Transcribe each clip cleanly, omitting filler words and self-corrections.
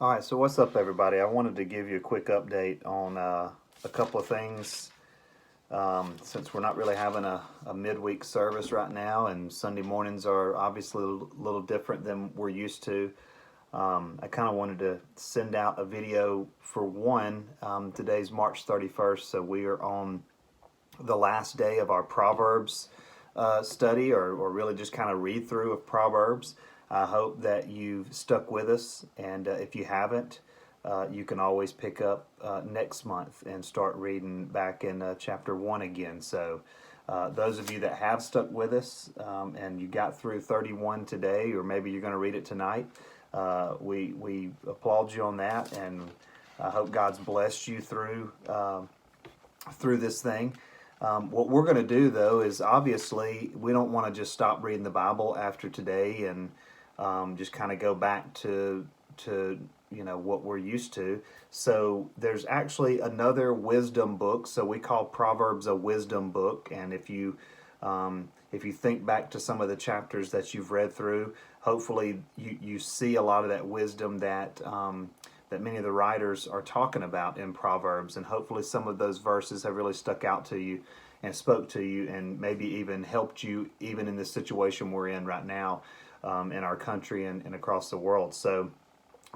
All right, so what's up, everybody? I wanted to give you a quick update on a couple of things since we're not really having a midweek service right now, and Sunday mornings are obviously a little different than we're used to. I kind of wanted to send out a video for one. Today's March 31st, so we are on the last day of our Proverbs study, or really just kind of read through of Proverbs. I hope that you've stuck with us, and if you haven't, you can always pick up next month and start reading back in chapter 1 again. So, those of you that have stuck with us and you got through 31 today, or maybe you're going to read it tonight, we applaud you on that, and I hope God's blessed you through this thing. What we're going to do, though, is obviously we don't want to just stop reading the Bible after today and just kind of go back to what we're used to. So there's actually another wisdom book. So we call Proverbs a wisdom book, and if you think back to some of the chapters that you've read through, hopefully you see a lot of that wisdom that many of the writers are talking about in Proverbs, and hopefully some of those verses have really stuck out to you and spoke to you, and maybe even helped you even in the situation we're in right now in our country and across the world. So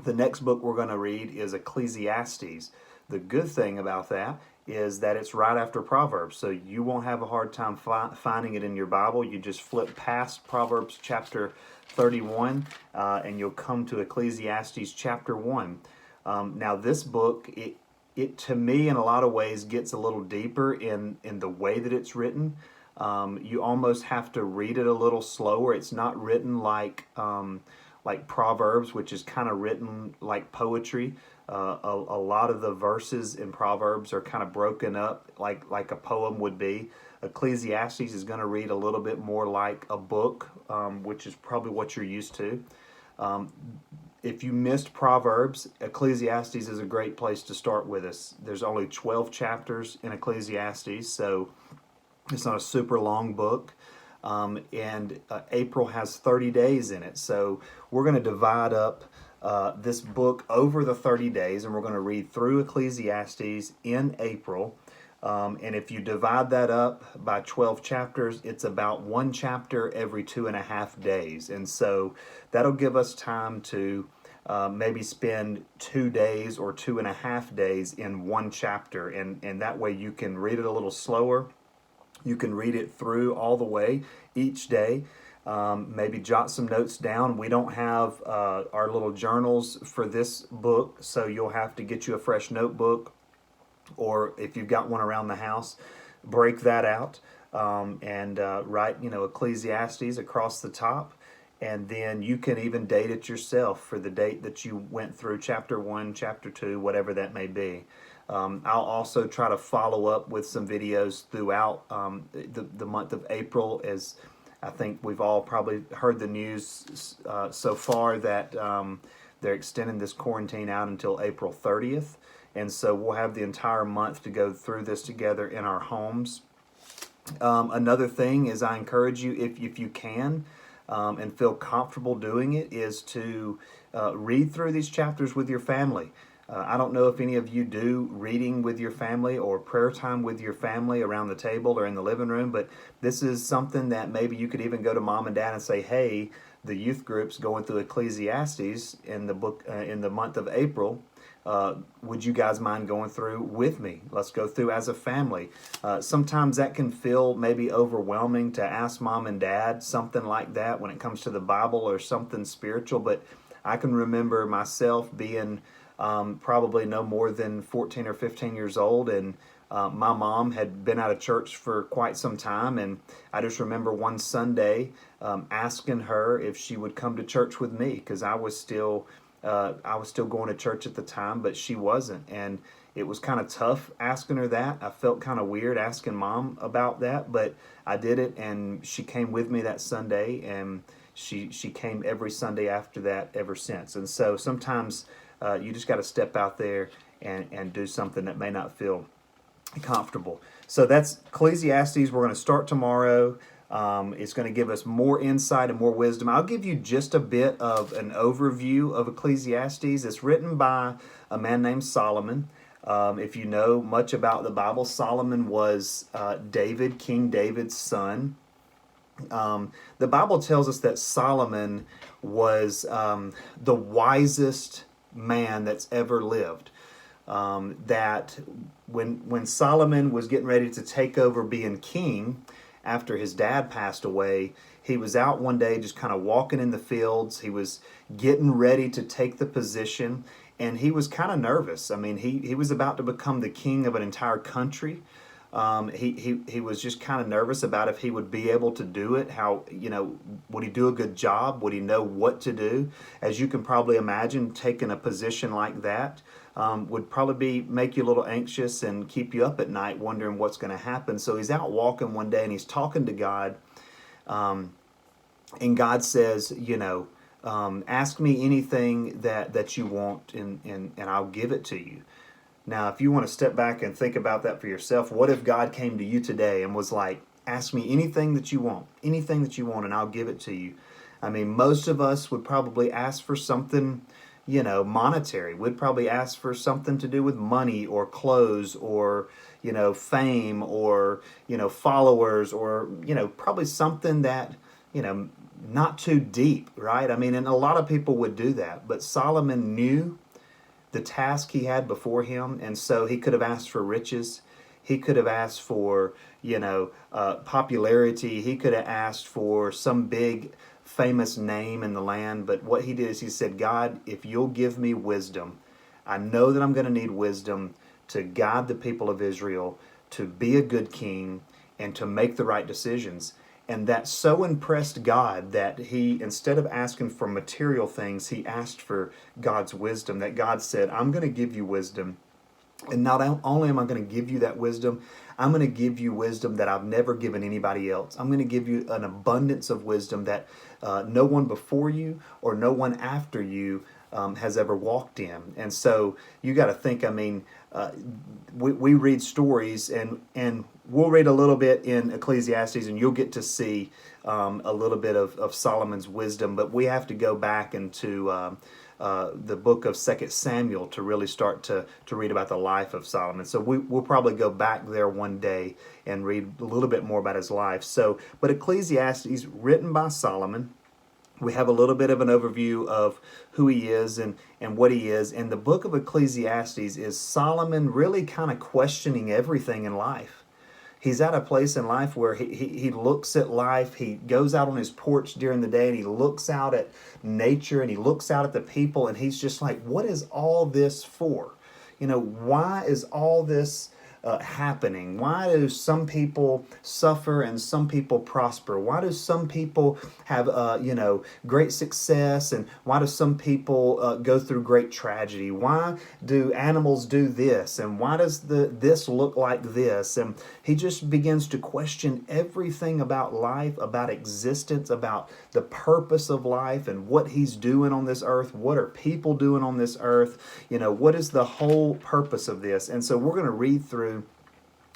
the next book we're going to read is Ecclesiastes. The good thing about that is that it's right after Proverbs, so you won't have a hard time finding it in your Bible. You just flip past Proverbs chapter 31 and you'll come to Ecclesiastes chapter 1. Now, this book, it to me in a lot of ways gets a little deeper in the way that it's written. You almost have to read it a little slower. It's not written like Proverbs, which is kind of written like poetry. A lot of the verses in Proverbs are kind of broken up like a poem would be. Ecclesiastes is going to read a little bit more like a book, which is probably what you're used to. If you missed Proverbs, Ecclesiastes is a great place to start with us. There's only 12 chapters in Ecclesiastes, so it's not a super long book. And April has 30 days in it. So we're going to divide up this book over the 30 days, and we're going to read through Ecclesiastes in April. And if you divide that up by 12 chapters, it's about one chapter every 2.5 days. And so that'll give us time to maybe spend 2 days or 2.5 days in one chapter. And that way you can read it a little slower. You can read it through all the way each day. Maybe jot some notes down. We don't have our little journals for this book, so you'll have to get you a fresh notebook, or if you've got one around the house, break that out and write, Ecclesiastes across the top. And then you can even date it yourself for the date that you went through chapter 1, chapter 2, whatever that may be. I'll also try to follow up with some videos throughout the month of April, as I think we've all probably heard the news so far that they're extending this quarantine out until April 30th. And so we'll have the entire month to go through this together in our homes. Another thing is, I encourage you, if you can and feel comfortable doing it, is to read through these chapters with your family. I don't know if any of you do reading with your family or prayer time with your family around the table or in the living room, but this is something that maybe you could even go to mom and dad and say, hey, the youth group's going through Ecclesiastes in the book in the month of April. Would you guys mind going through with me? Let's go through as a family. Sometimes that can feel maybe overwhelming to ask mom and dad something like that when it comes to the Bible or something spiritual, but I can remember myself being probably no more than 14 or 15 years old, and my mom had been out of church for quite some time, and I just remember one Sunday asking her if she would come to church with me, because I was still going to church at the time, but she wasn't, and it was kind of tough asking her that. I felt kind of weird asking mom about that, but I did it, and she came with me that Sunday, and she came every Sunday after that ever since. And so sometimes you just got to step out there and do something that may not feel comfortable. So that's Ecclesiastes. We're going to start tomorrow. It's going to give us more insight and more wisdom. I'll give you just a bit of an overview of Ecclesiastes. It's written by a man named Solomon. If you know much about the Bible, Solomon was King David's son. The Bible tells us that Solomon was the wisest man that's ever lived. That when Solomon was getting ready to take over being king after his dad passed away, he was out one day just kind of walking in the fields. He was getting ready to take the position, and he was kind of nervous. I mean, he was about to become the king of an entire country. He was just kind of nervous about if he would be able to do it. How, would he do a good job? Would he know what to do? As you can probably imagine, taking a position like that would probably make you a little anxious and keep you up at night wondering what's going to happen. So he's out walking one day and he's talking to God, and God says, ask me anything that you want, and I'll give it to you. Now, if you want to step back and think about that for yourself, what if God came to you today and was like, ask me anything that you want, and I'll give it to you? I mean, most of us would probably ask for something, monetary. We'd probably ask for something to do with money or clothes or, fame or, followers or, probably something that, not too deep, right? I mean, and a lot of people would do that, but Solomon knew the task he had before him, and so he could have asked for riches. He could have asked for, popularity. He could have asked for some big famous name in the land, but what he did is he said, God, if you'll give me wisdom, I know that I'm going to need wisdom to guide the people of Israel, to be a good king, and to make the right decisions. And that so impressed God that he, instead of asking for material things, he asked for God's wisdom, that God said, I'm going to give you wisdom. And not only am I going to give you that wisdom, I'm going to give you wisdom that I've never given anybody else. I'm going to give you an abundance of wisdom that no one before you or no one after you has ever walked in. And so you got to think, I mean, we read stories, and we'll read a little bit in Ecclesiastes, and you'll get to see a little bit of Solomon's wisdom, but we have to go back into the book of 2 Samuel to really start to read about the life of Solomon. So we'll probably go back there one day and read a little bit more about his life. But Ecclesiastes, written by Solomon, we have a little bit of an overview of who he is and what he is. And the book of Ecclesiastes is Solomon really kind of questioning everything in life. He's at a place in life where he looks at life. He goes out on his porch during the day and he looks out at nature and he looks out at the people, and he's just like, what is all this for? Why is all this happening? Why do some people suffer and some people prosper? Why do some people have great success, and why do some people go through great tragedy? Why do animals do this, and why does this look like this? And he just begins to question everything about life, about existence, about the purpose of life, and what he's doing on this earth. What are people doing on this earth? What is the whole purpose of this? And so we're going to read through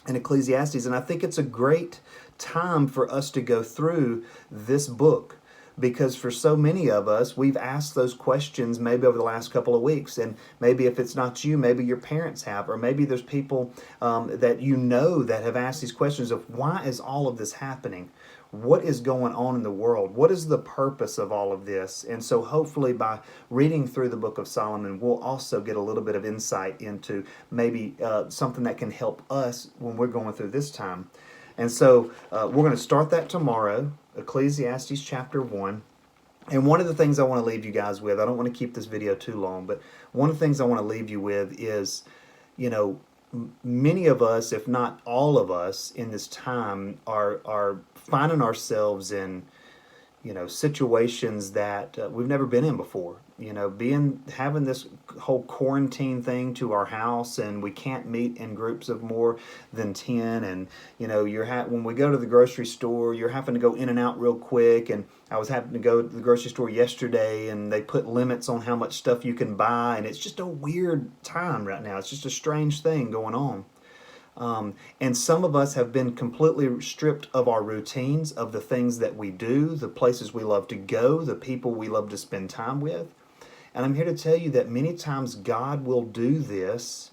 in Ecclesiastes, and I think it's a great time for us to go through this book, because for so many of us, we've asked those questions maybe over the last couple of weeks, and maybe if it's not you, maybe your parents have, or maybe there's people that that have asked these questions of, why is all of this happening? What is going on in the world? What is the purpose of all of this? And so hopefully by reading through the book of Solomon, we'll also get a little bit of insight into maybe something that can help us when we're going through this time. And so we're going to start that tomorrow, Ecclesiastes chapter 1. And one of the things I want to leave you guys with, I don't want to keep this video too long, but one of the things I want to leave you with is, many of us, if not all of us in this time, are finding ourselves in, situations that we've never been in before. Having this whole quarantine thing to our house, and we can't meet in groups of more than 10. And when we go to the grocery store, you're having to go in and out real quick. And I was having to go to the grocery store yesterday, and they put limits on how much stuff you can buy, and it's just a weird time right now. It's just a strange thing going on. And some of us have been completely stripped of our routines, of the things that we do, the places we love to go, the people we love to spend time with. And I'm here to tell you that many times God will do this.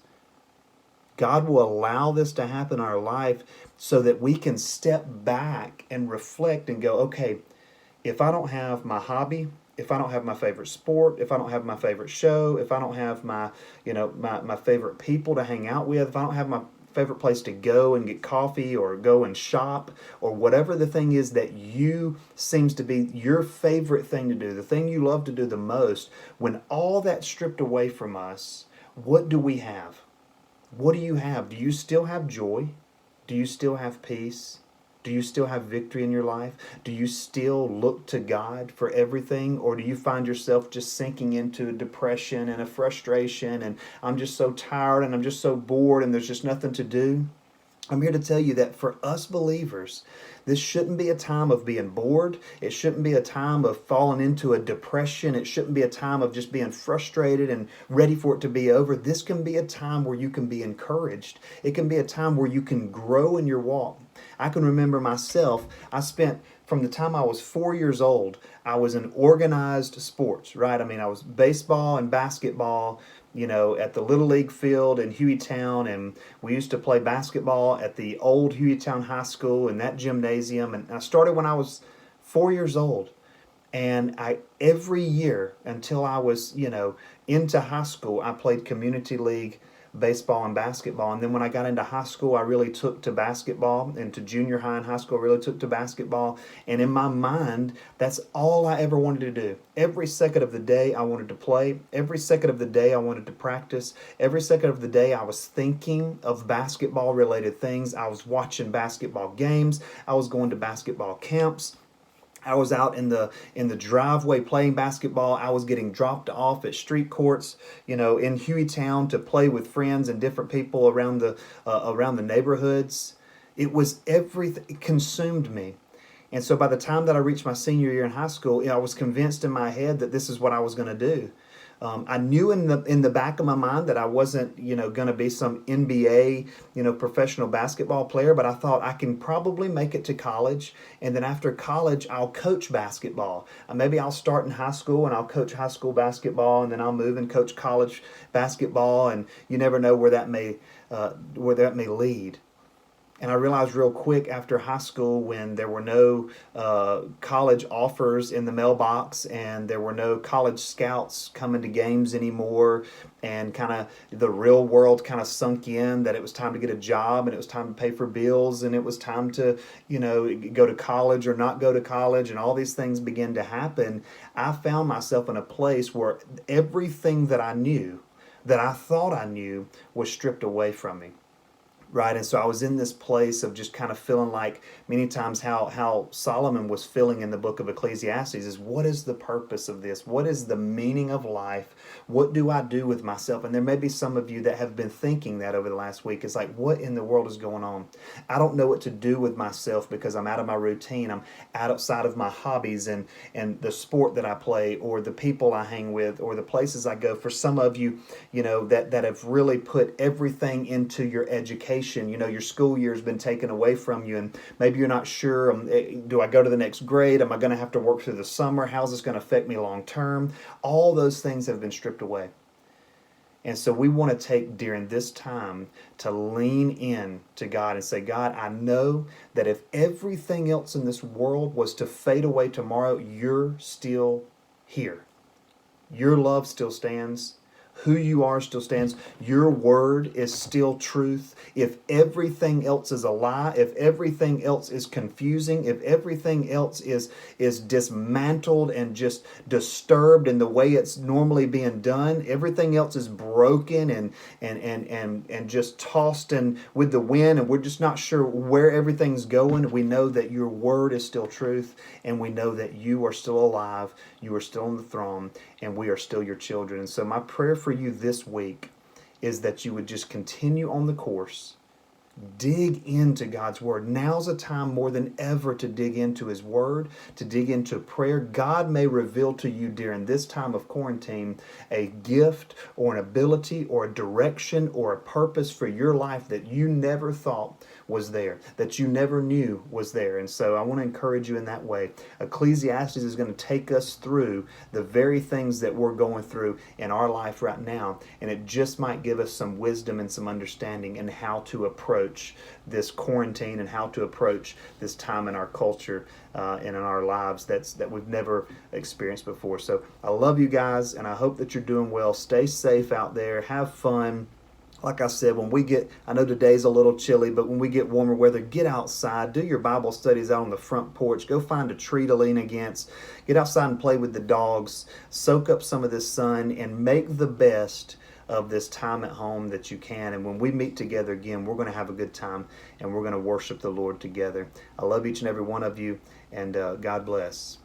God will allow this to happen in our life so that we can step back and reflect and go, okay, if I don't have my hobby, if I don't have my favorite sport, if I don't have my favorite show, if I don't have my favorite people to hang out with, if I don't have my favorite place to go and get coffee or go and shop or whatever the thing is that you seems to be your favorite thing to do, the thing you love to do the most, when all that's stripped away from us, what do we have? What do you have? Do you still have joy? Do you still have peace? Do you still have victory in your life? Do you still look to God for everything? Or do you find yourself just sinking into a depression and a frustration and I'm just so tired and I'm just so bored and there's just nothing to do? I'm here to tell you that for us believers, this shouldn't be a time of being bored. It shouldn't be a time of falling into a depression. It shouldn't be a time of just being frustrated and ready for it to be over. This can be a time where you can be encouraged. It can be a time where you can grow in your walk. I can remember myself, I spent from the time I was 4 years old, I was in organized sports, right? I mean, I was baseball and basketball, at the Little League field in Hueytown, and we used to play basketball at the old Hueytown High School in that gymnasium. And I started when I was 4 years old. And every year until I was, into high school, I played community league baseball and basketball. And then when I got into high school, I really took to basketball. Into junior high and high school, I really took to basketball. And in my mind, that's all I ever wanted to do. Every second of the day, I wanted to play. Every second of the day, I wanted to practice. Every second of the day, I was thinking of basketball related things. I was watching basketball games. I was going to basketball camps. I was out in the driveway playing basketball. I was getting dropped off at street courts, in Hueytown to play with friends and different people around the neighborhoods. It was everything. It consumed me. And so by the time that I reached my senior year in high school, I was convinced in my head that this is what I was going to do. I knew in the back of my mind that I wasn't, going to be some NBA, professional basketball player, but I thought I can probably make it to college, and then after college, I'll coach basketball. Maybe I'll start in high school and I'll coach high school basketball, and then I'll move and coach college basketball, and you never know where that may lead. And I realized real quick after high school, when there were no college offers in the mailbox and there were no college scouts coming to games anymore, and kind of the real world kind of sunk in, that it was time to get a job and it was time to pay for bills and it was time to, go to college or not go to college, and all these things began to happen. I found myself in a place where everything that I knew, that I thought I knew, was stripped away from me. Right, and so I was in this place of just kind of feeling like many times how Solomon was feeling in the book of Ecclesiastes is, what is the purpose of this? What is the meaning of life? What do I do with myself? And there may be some of you that have been thinking that over the last week. It's like, what in the world is going on? I don't know what to do with myself because I'm out of my routine. I'm outside of my hobbies and the sport that I play, or the people I hang with, or the places I go. For some of you, that have really put everything into your education. Your school year has been taken away from you, and maybe you're not sure, do I go to the next grade? Am I going to have to work through the summer? How's this going to affect me long term? All those things have been stripped away. And so we want to take during this time to lean in to God and say, God, I know that if everything else in this world was to fade away tomorrow, you're still here. Your love still stands. Who you are still stands. Your word is still truth. If everything else is a lie, if everything else is confusing, if everything else is dismantled and just disturbed in the way it's normally being done, everything else is broken and just tossed in with the wind, and we're just not sure where everything's going, we know that your word is still truth, and we know that you are still alive, you are still on the throne, and we are still your children. And so my prayer for you this week is that you would just continue on the course, Dig into God's Word. Now's a time more than ever to dig into His Word, to dig into prayer. God may reveal to you during this time of quarantine a gift or an ability or a direction or a purpose for your life that you never thought was there, that you never knew was there. And so I want to encourage you in that way. Ecclesiastes is going to take us through the very things that we're going through in our life right now, and it just might give us some wisdom and some understanding in how to approach this quarantine and how to approach this time in our culture and in our lives that we've never experienced before. So I love you guys, and I hope that you're doing well. Stay safe out there. Have fun. Like I said, I know today's a little chilly, but when we get warmer weather, get outside, do your Bible studies out on the front porch, go find a tree to lean against, get outside and play with the dogs, soak up some of this sun, and make the best of this time at home that you can. And when we meet together again, we're going to have a good time, and we're going to worship the Lord together. I love each and every one of you, and God bless.